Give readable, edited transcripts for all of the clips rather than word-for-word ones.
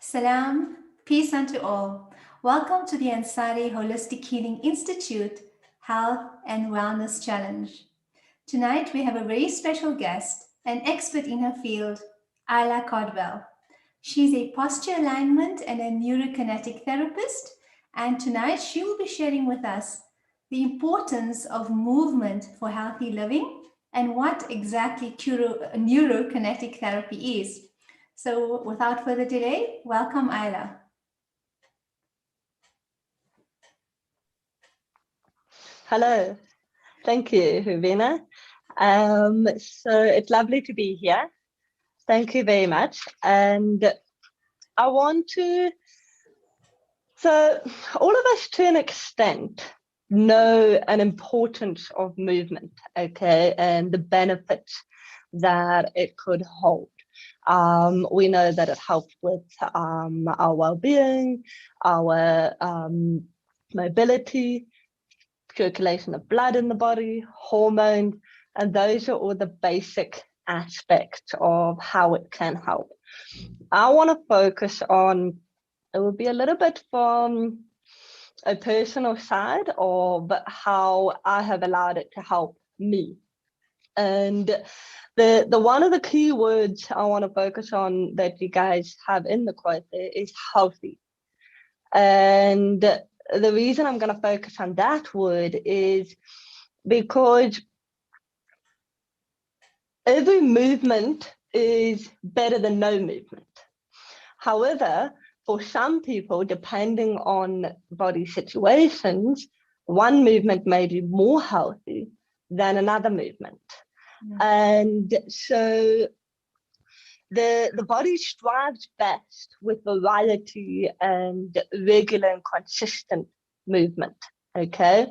Salam, peace unto all. Welcome to the Ansari Holistic Healing Institute Health and Wellness Challenge. Tonight we have a very special guest, an expert in her field, Ayla Caldwell. She's a posture alignment and a neuro-kinetic therapist, and tonight she will be sharing with us the importance of movement for healthy living and what exactly neuro-kinetic therapy is. So without further delay, welcome Ayla. Hello, thank you, Rubina. So it's lovely to be here. Thank you very much. And I want to, so all of us to an extent know an importance of movement, okay, and the benefits that it could hold. We know that it helps with our well-being, our mobility, circulation of blood in the body, hormones, and those are all the basic aspects of how it can help. I want to focus on, it will be a little bit from a personal side of how I have allowed it to help me. And the one of the key words I want to focus on that you guys have in the quote there is healthy. And the reason I'm going to focus on that word is because every movement is better than no movement. However, for some people, depending on body situations, one movement may be more healthy than another movement. And so the body strives best with variety and regular and consistent movement, okay?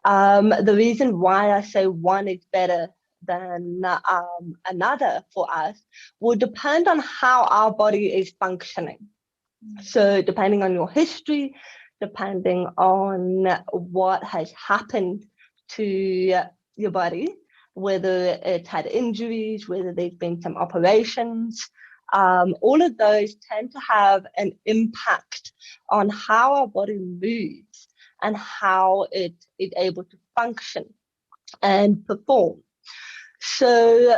The reason why I say one is better than another for us will depend on how our body is functioning. So depending on your history, depending on what has happened to your body, whether it's had injuries, whether there's been some operations, all of those tend to have an impact on how our body moves and how it is able to function and perform. So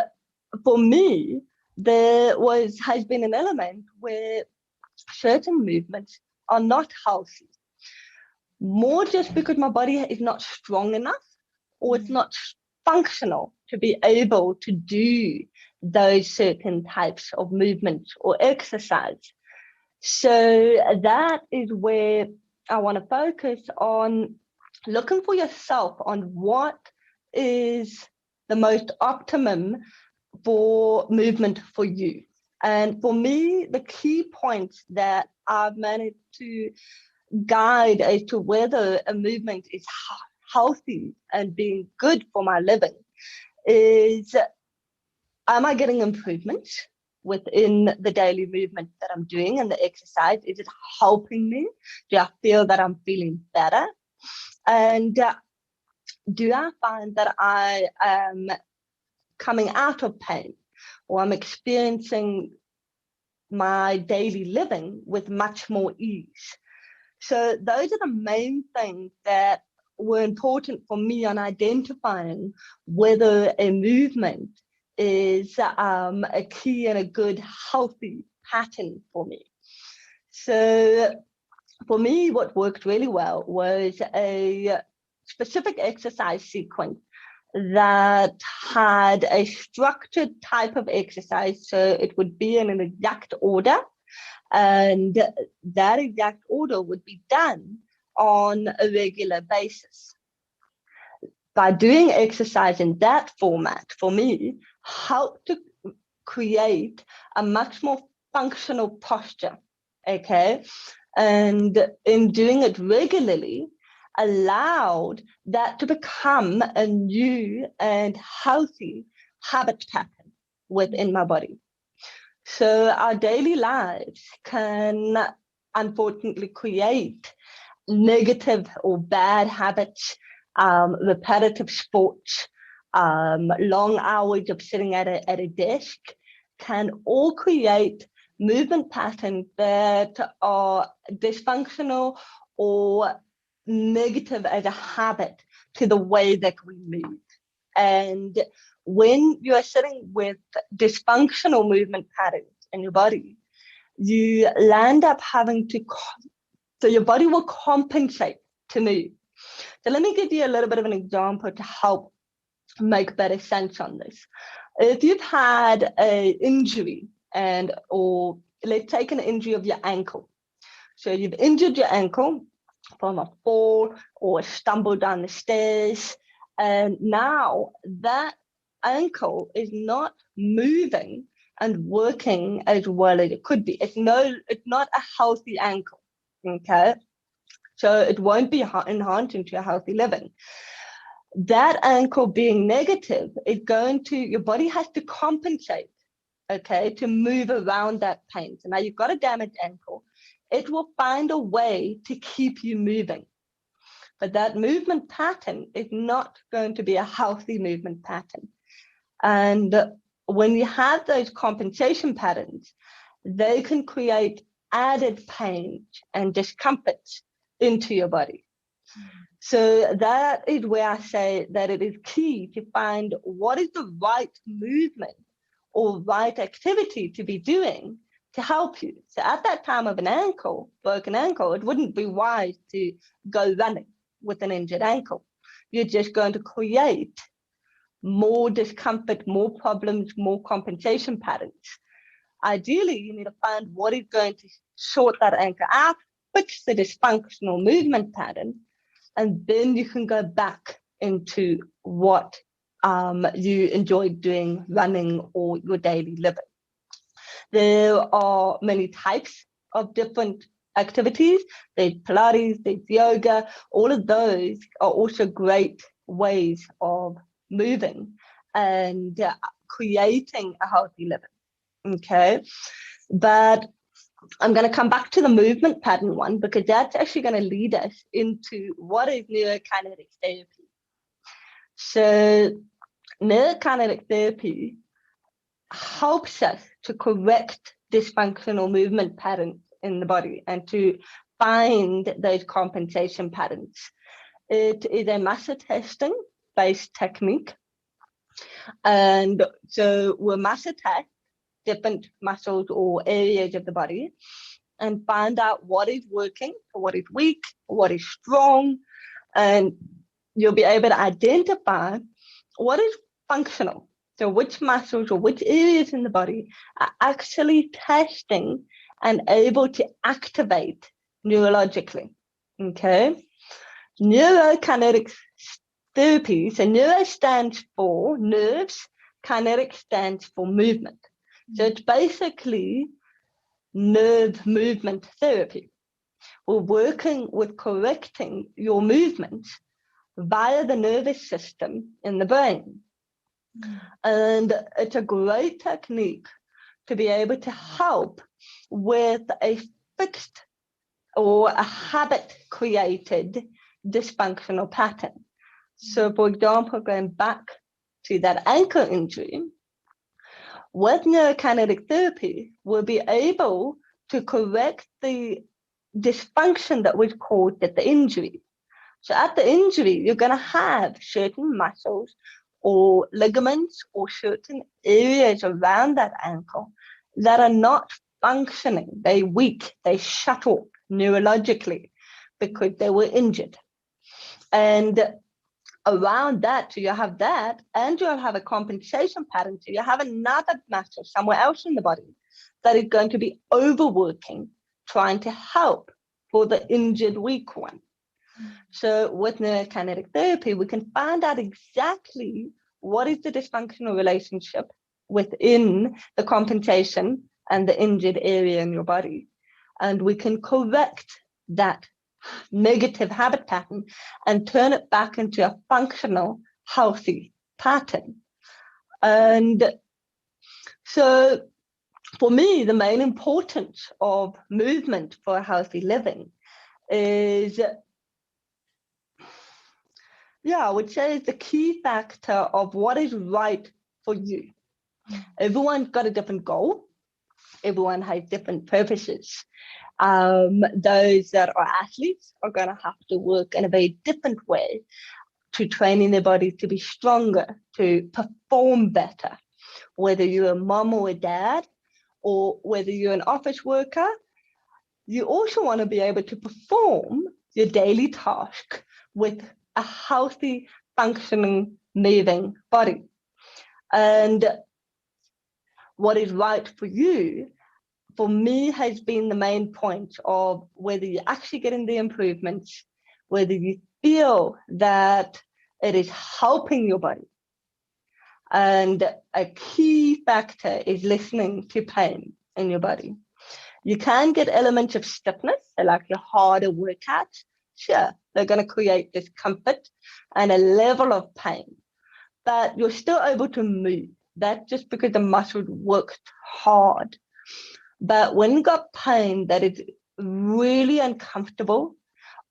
for me, there has been an element where certain movements are not healthy, more just because my body is not strong enough or it's not functional to be able to do those certain types of movements or exercise. So that is where I want to focus on looking for yourself on what is the most optimum for movement for you. And for me, the key points that I've managed to guide as to whether a movement is healthy and being good for my living is, am I getting improvements within the daily movement that I'm doing and the exercise? Is it helping me? Do I feel that I'm feeling better? And do I find that I am coming out of pain, or I'm experiencing my daily living with much more ease? So those are the main things that were important for me on identifying whether a movement is a key and a good healthy pattern for me. So for me, what worked really well was a specific exercise sequence that had a structured type of exercise. So it would be in an exact order And that exact order would be done on a regular basis. By doing exercise in that format, for me, helped to create a much more functional posture, okay? And in doing it regularly, allowed that to become a new and healthy habit pattern within my body. So our daily lives can unfortunately create negative or bad habits, repetitive sports, long hours of sitting at a desk can all create movement patterns that are dysfunctional or negative as a habit to the way that we move. And when you are sitting with dysfunctional movement patterns in your body, you land up having to, so your body will compensate to move. So let me give you a little bit of an example to help make better sense on this. If you've had an injury, or let's take an injury of your ankle. So you've injured your ankle from a fall or a stumble down the stairs, and now that ankle is not moving and working as well as it could be. It's not a healthy ankle, okay? So it won't be enhancing to your healthy living. That ankle being negative is your body has to compensate, okay, to move around that pain. So now you've got a damaged ankle, it will find a way to keep you moving. But that movement pattern is not going to be a healthy movement pattern. And when you have those compensation patterns, they can create added pain and discomfort into your body. So that is where I say that it is key to find what is the right movement or right activity to be doing to help you. So at that time of an broken ankle, it wouldn't be wise to go running with an injured ankle. You're just going to create more discomfort, more problems, more compensation patterns. Ideally, you need to find what is going to sort that ankle out, fix the dysfunctional movement pattern, and then you can go back into what you enjoyed doing, running, or your daily living. There are many types of different activities. There's Pilates, there's yoga. All of those are also great ways of moving and creating a healthy living, okay? But I'm going to come back to the movement pattern one, because that's actually going to lead us into what is neuro-kinetic therapy. So neuro-kinetic therapy helps us to correct dysfunctional movement patterns in the body and to find those compensation patterns. It is a muscle testing based technique. And so we'll muscle test different muscles or areas of the body and find out what is working, what is weak, what is strong, and you'll be able to identify what is functional. So which muscles or which areas in the body are actually testing and able to activate neurologically, okay? Neurokinetic therapy, so neuro stands for nerves, kinetic stands for movement. So it's basically nerve movement therapy. We're working with correcting your movements via the nervous system in the brain. And it's a great technique to be able to help with a fixed or a habit created dysfunctional pattern. So for example, going back to that ankle injury, with neurokinetic therapy, we'll be able to correct the dysfunction that was caused at the injury. So at the injury, you're going to have certain muscles or ligaments or certain areas around that ankle that are not functioning. They're weak, they shut off neurologically because they were injured. And around that, so you have that, and you'll have a compensation pattern. So you have another muscle somewhere else in the body that is going to be overworking, trying to help for the injured weak one. So with neuro-kinetic therapy, we can find out exactly what is the dysfunctional relationship within the compensation and the injured area in your body. And we can correct that negative habit pattern and turn it back into a functional, healthy pattern. And so for me, the main importance of movement for healthy living is, I would say it's the key factor of what is right for you. Everyone's got a different goal. Everyone has different purposes. Those that are athletes are going to have to work in a very different way to training their body to be stronger, to perform better. Whether you're a mom or a dad, or whether you're an office worker, you also want to be able to perform your daily task with a healthy, functioning, moving body. And what is right for you, for me, has been the main point of whether you're actually getting the improvements, whether you feel that it is helping your body. And a key factor is listening to pain in your body. You can get elements of stiffness, so like your harder workouts. Sure, they're going to create discomfort and a level of pain, but you're still able to move. That's just because the muscle worked hard. But when you got pain that is really uncomfortable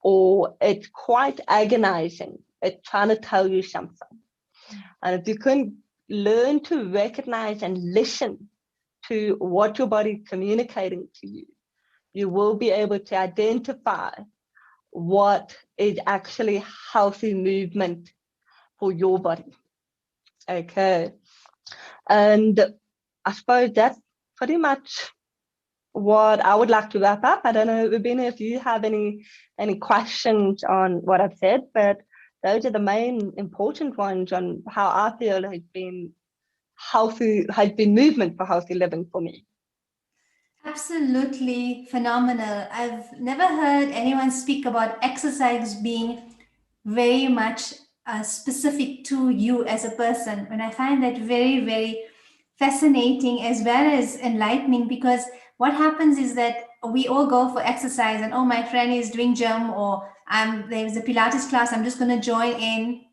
or it's quite agonizing, it's trying to tell you something. And if you can learn to recognize and listen to what your body is communicating to you, you will be able to identify what is actually healthy movement for your body. Okay. And I suppose that's pretty much what I would like to wrap up. I don't know, Rubina, if you have any questions on what I've said, but those are the main important ones on how I feel has been movement for healthy living for me. Absolutely phenomenal. I've never heard anyone speak about exercise being very much specific to you as a person. And I find that very, very fascinating as well as enlightening, because what happens is that we all go for exercise and, oh, my friend is doing gym, or there's a Pilates class, I'm just going to join in.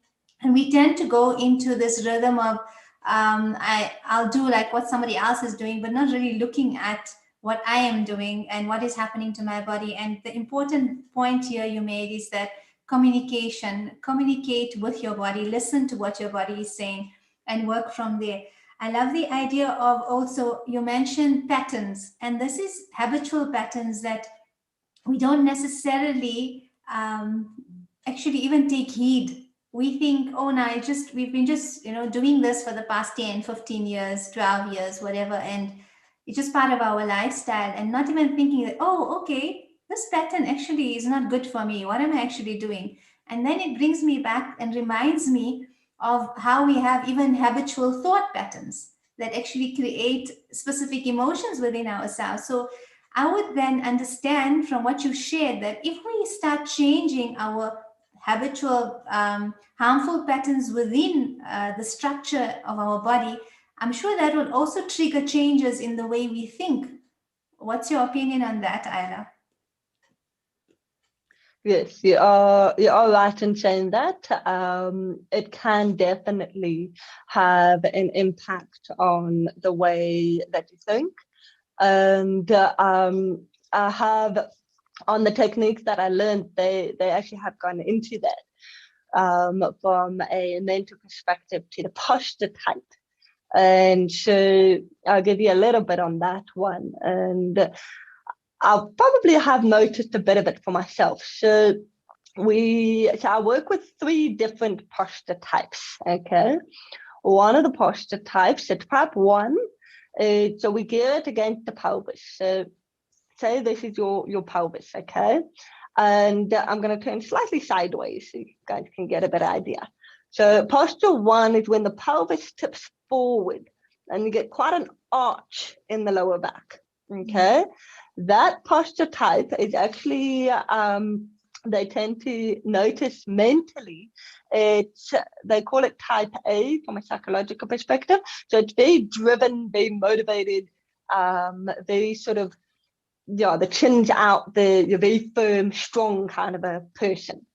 And we tend to go into this rhythm of I'll do like what somebody else is doing, but not really looking at what I am doing and what is happening to my body. And the important point here you made is that communicate with your body, listen to what your body is saying, and work from there. I love the idea of, also, you mentioned patterns, and this is habitual patterns that we don't necessarily actually even take heed. We think, oh no, we've been just doing this for the past 10, 15 years, 12 years, whatever, and it's just part of our lifestyle, and not even thinking that, oh, okay, this pattern actually is not good for me. What am I actually doing? And then it brings me back and reminds me of how we have even habitual thought patterns that actually create specific emotions within ourselves. So I would then understand from what you shared that if we start changing our habitual harmful patterns within the structure of our body, I'm sure that would also trigger changes in the way we think. What's your opinion on that, Ayla? Yes, you are right in saying that. It can definitely have an impact on the way that you think. And I have, on the techniques that I learned, they actually have gone into that from a mental perspective to the posture type. And so I'll give you a little bit on that one. And I'll probably have noticed a bit of it for myself. So I work with 3 different posture types, okay? One of the posture types, so type 1, so we gear it against the pelvis. So say this is your pelvis, okay? And I'm going to turn slightly sideways so you guys can get a better idea. So posture 1 is when the pelvis tips forward and you get quite an arch in the lower back. Okay, that posture type is actually they tend to notice mentally. They call it type A from a psychological perspective. So it's very driven, very motivated, very sort of, yeah, the chin's out, you're very firm, strong kind of a person.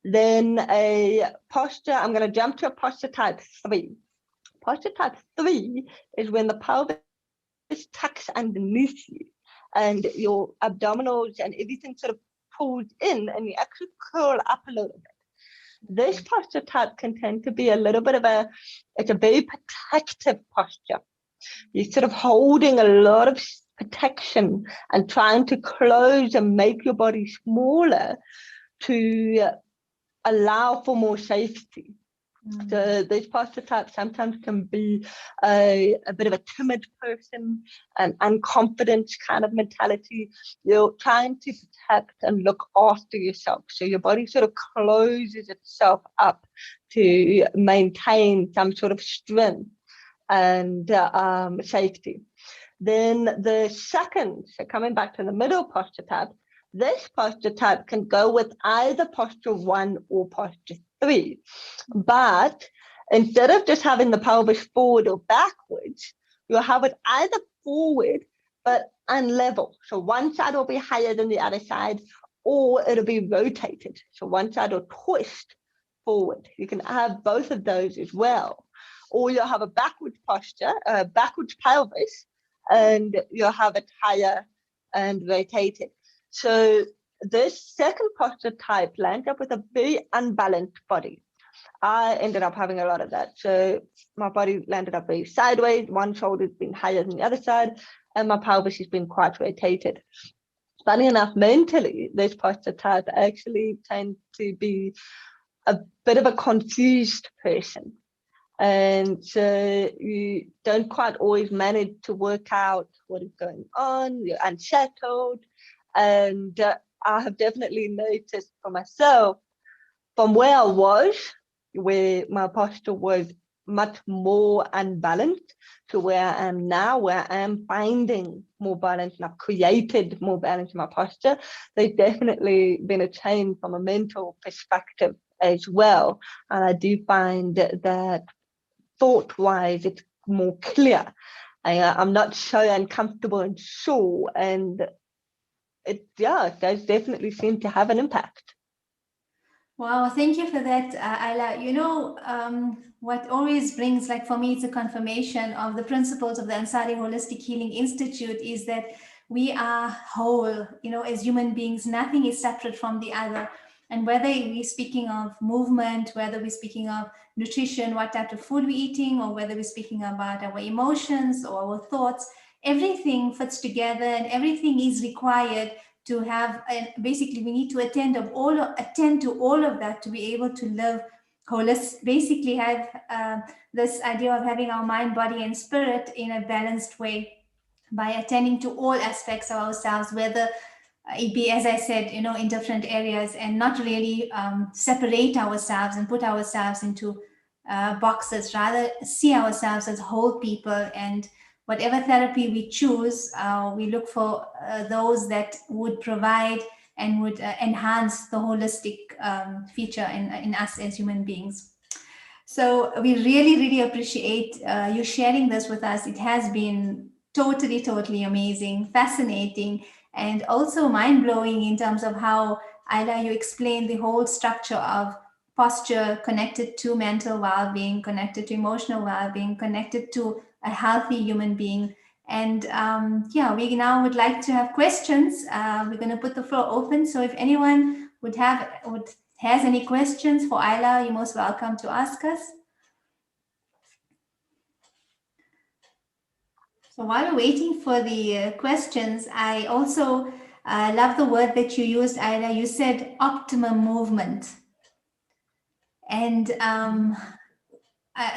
Then a posture, I'm going to jump to a posture type 3. Posture type 3 is when the pelvis tucks underneath you and your abdominals and everything sort of pulls in and you actually curl up a little bit. This posture type can tend to be a little bit of it's a very protective posture. You're sort of holding a lot of protection and trying to close and make your body smaller to allow for more safety. So this posture type sometimes can be a bit of a timid person, an unconfident kind of mentality. You're trying to protect and look after yourself. So your body sort of closes itself up to maintain some sort of strength and safety. Then the second, so coming back to the middle posture type, this posture type can go with either posture 1 or posture 3. But instead of just having the pelvis forward or backwards, you'll have it either forward but unlevel. So one side will be higher than the other side, or it'll be rotated. So one side will twist forward. You can have both of those as well. Or you'll have a backwards posture, backwards pelvis, and you'll have it higher and rotated. So this second posture type lands up with a very unbalanced body. I ended up having a lot of that. So my body landed up very sideways, one shoulder's been higher than the other side, and my pelvis has been quite rotated. Funny enough, mentally, this posture type actually tends to be a bit of a confused person. And so you don't quite always manage to work out what is going on, you're unsettled. And I have definitely noticed for myself, from where I was, where my posture was much more unbalanced, to where I am now, where I am finding more balance and I've created more balance in my posture. There's definitely been a change from a mental perspective as well. And I do find that thought-wise, it's more clear. I'm not so uncomfortable and sore, and it does definitely seem to have an impact. Wow, thank you for that, Ayla. You know, what always brings, like for me, it's a confirmation of the principles of the Ansari Holistic Healing Institute is that we are whole, you know, as human beings, nothing is separate from the other. And whether we're speaking of movement, whether we're speaking of nutrition, what type of food we're eating, or whether we're speaking about our emotions or our thoughts, everything fits together and everything is required to have, and basically we need to attend to all of that to be able to live holistic, basically have this idea of having our mind, body and spirit in a balanced way by attending to all aspects of ourselves, whether it be, as I said, you know, in different areas, and not really separate ourselves and put ourselves into boxes, rather see ourselves as whole people. And whatever therapy we choose, we look for those that would provide and would enhance the holistic feature in us as human beings. So we really, really appreciate you sharing this with us. It has been totally amazing, fascinating, and also mind-blowing in terms of how, Ayla, you explained the whole structure of posture connected to mental well-being, connected to emotional well-being, connected to a healthy human being. And we now would like to have questions. We're going to put the floor open. So if anyone has any questions for Ayla, you're most welcome to ask us. So while we're waiting for the questions, I also love the word that you used, Ayla. You said optimum movement. And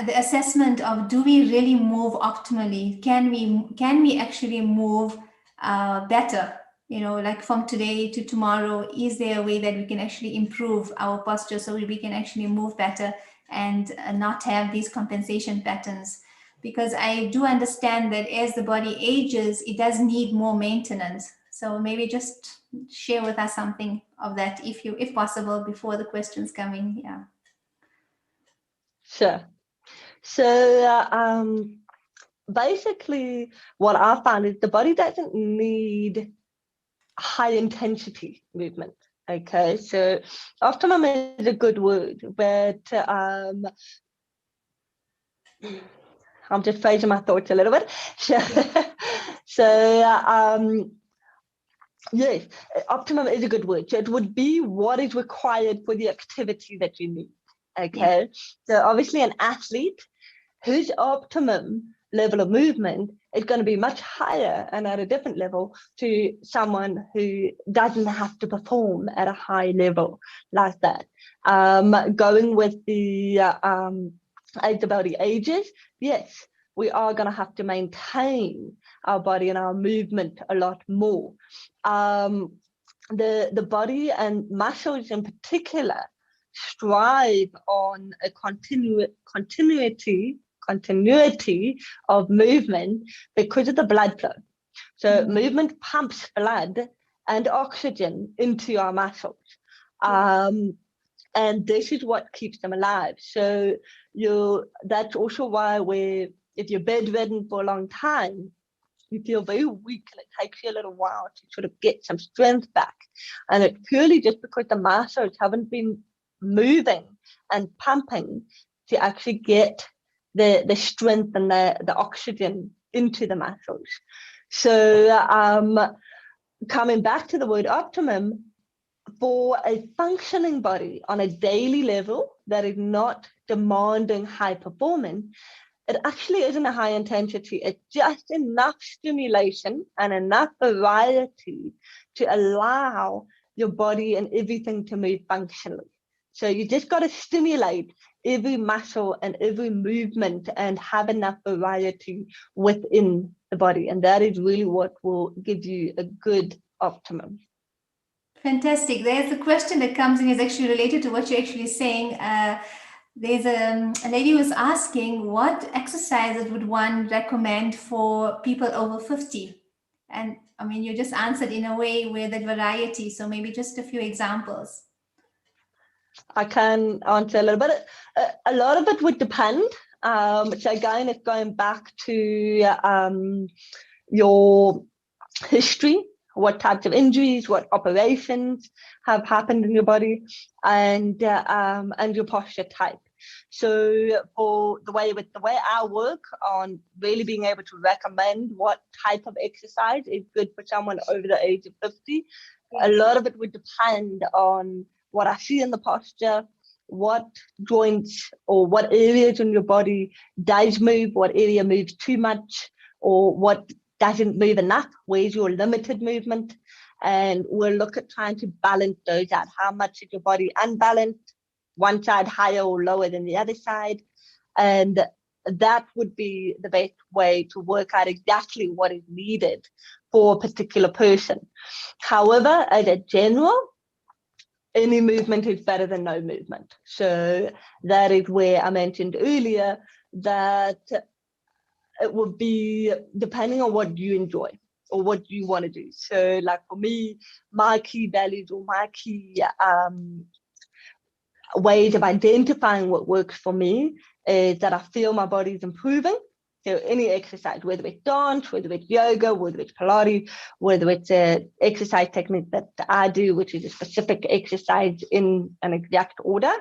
the assessment of, do we really move optimally? Can we actually move better? You know, like from today to tomorrow, is there a way that we can actually improve our posture so we can actually move better and not have these compensation patterns? because I do understand that as the body ages, it does need more maintenance. So maybe just share with us something of that, if possible, before the questions come in. Yeah. Sure. So basically, what I found is the body doesn't need high intensity movement. Okay, so optimum is a good word, but I'm just phrasing my thoughts a little bit. So yes, optimum is a good word. So it would be what is required for the activity that you need. Okay, so obviously an athlete whose optimum level of movement is going to be much higher and at a different level to someone who doesn't have to perform at a high level like that. Going with the as the body ages, yes, we are going to have to maintain our body and our movement a lot more. The body and muscles in particular strive on a continuity of movement because of the blood flow. So movement pumps blood and oxygen into our muscles. And this is what keeps them alive. So that's also why if you're bedridden for a long time, you feel very weak and it takes you a little while to sort of get some strength back. And it's purely just because the muscles haven't been moving and pumping to actually get the strength and the oxygen into the muscles. So coming back to the word optimum, for a functioning body on a daily level that is not demanding high performance, it actually isn't a high intensity. It's just enough stimulation and enough variety to allow your body and everything to move functionally. So you just got to stimulate every muscle and every movement and have enough variety within the body. And that is really what will give you a good optimum. Fantastic. There's a question that comes in is actually related to what you're actually saying. There's a lady who's asking what exercises would one recommend for people over 50? And I mean, you just answered in a way where that variety. So maybe just a few examples. I can answer a little bit. A lot of it would depend. So again, it's going back to your history, what types of injuries, what operations have happened in your body, and your posture type. So for the way I work on really being able to recommend what type of exercise is good for someone over the age of 50, a lot of it would depend on what I see in the posture, what joints or what areas in your body does move, what area moves too much, or what doesn't move enough, where's your limited movement, and we'll look at trying to balance those out. How much is your body unbalanced, one side higher or lower than the other side, and that would be the best way to work out exactly what is needed for a particular person. However, as a general, any movement is better than no movement. So that is where I mentioned earlier that it would be depending on what you enjoy or what you want to do. So like for me, my key values or my key ways of identifying what works for me is that I feel my body is improving. So any exercise, whether it's dance, whether it's yoga, whether it's Pilates, whether it's an exercise technique that I do, which is a specific exercise in an exact order.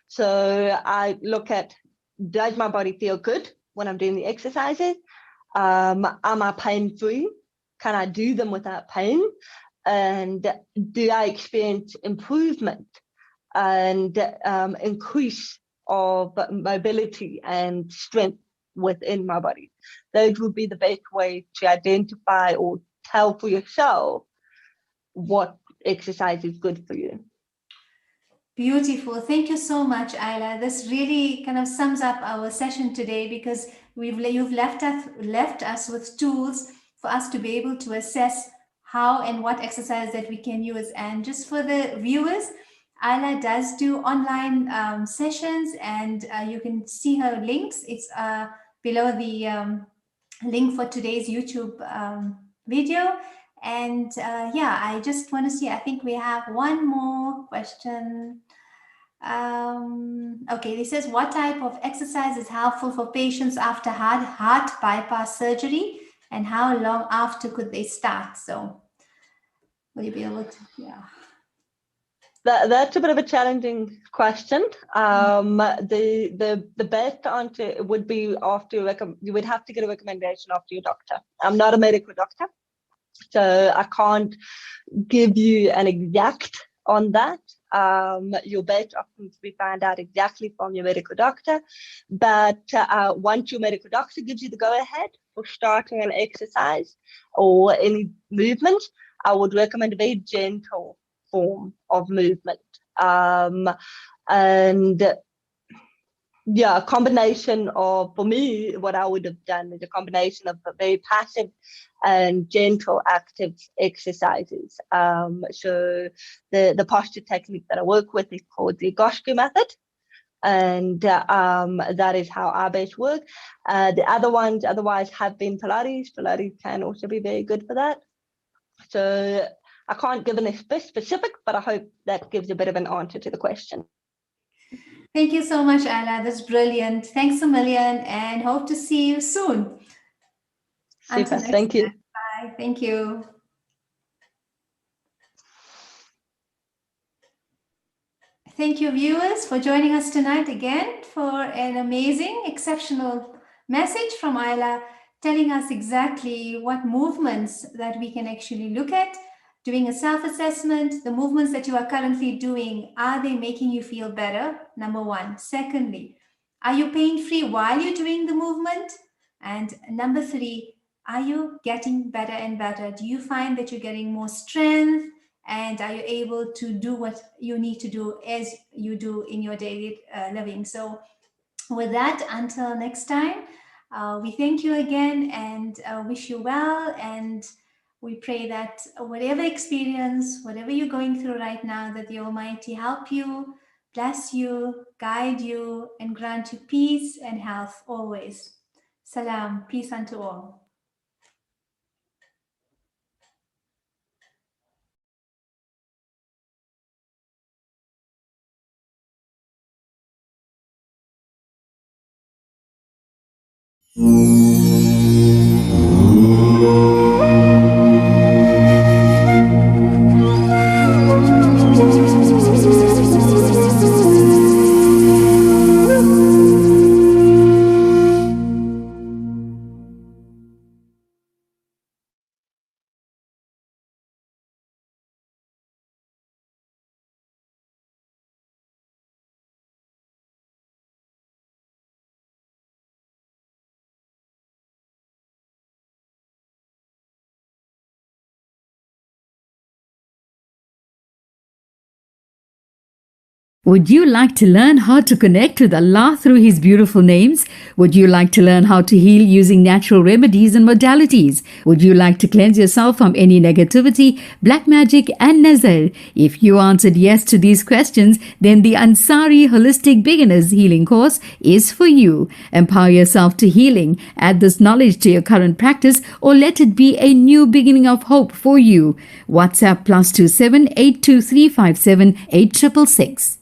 So I look at, does my body feel good when I'm doing the exercises? Am I pain-free? Can I do them without pain? And do I experience improvement and increase of mobility and strength within my body? Those would be the best way to identify or tell for yourself what exercise is good for you. Beautiful. Thank you so much, Ayla. This really kind of sums up our session today because you've left us with tools for us to be able to assess how and what exercise that we can use. And just for the viewers, Ayla does do online sessions, and you can see her links. It's below the link for today's YouTube video. And I just want to see, I think we have one more question. Okay, this says, what type of exercise is helpful for patients after heart bypass surgery, and how long after could they start? So will you be able to, That's a bit of a challenging question. The best answer would be after you would have to get a recommendation after your doctor. I'm not a medical doctor, so I can't give you an exact on that. Your best option to be found out exactly from your medical doctor. But once your medical doctor gives you the go-ahead for starting an exercise or any movement, I would recommend a very gentle form of movement. A combination of, for me, what I would have done is a combination of very passive and gentle active exercises. So the posture technique that I work with is called the AHHI method. And that is how I best work. The other ones otherwise have been Pilates. Pilates can also be very good for that. So I can't give any specific, but I hope that gives a bit of an answer to the question. Thank you so much, Ayla. That's brilliant. Thanks a million, and hope to see you soon. Super. Thank you. Bye. Thank you. Thank you, viewers, for joining us tonight again for an amazing, exceptional message from Ayla, telling us exactly what movements that we can actually look at, doing a self-assessment. The movements that you are currently doing, are they making you feel better? Number one. Secondly, are you pain-free while you're doing the movement? And number three, are you getting better and better? Do you find that you're getting more strength? And are you able to do what you need to do as you do in your daily living? So with that, until next time, we thank you again and wish you well. And we pray that whatever experience, whatever you're going through right now, that the Almighty help you, bless you, guide you, and grant you peace and health always. Salam, peace unto all. Would you like to learn how to connect with Allah through His beautiful names? Would you like to learn how to heal using natural remedies and modalities? Would you like to cleanse yourself from any negativity, black magic and nazar? If you answered yes to these questions, then the Ansari Holistic Beginners Healing course is for you. Empower yourself to healing. Add this knowledge to your current practice, or let it be a new beginning of hope for you. WhatsApp +27 82357 8666.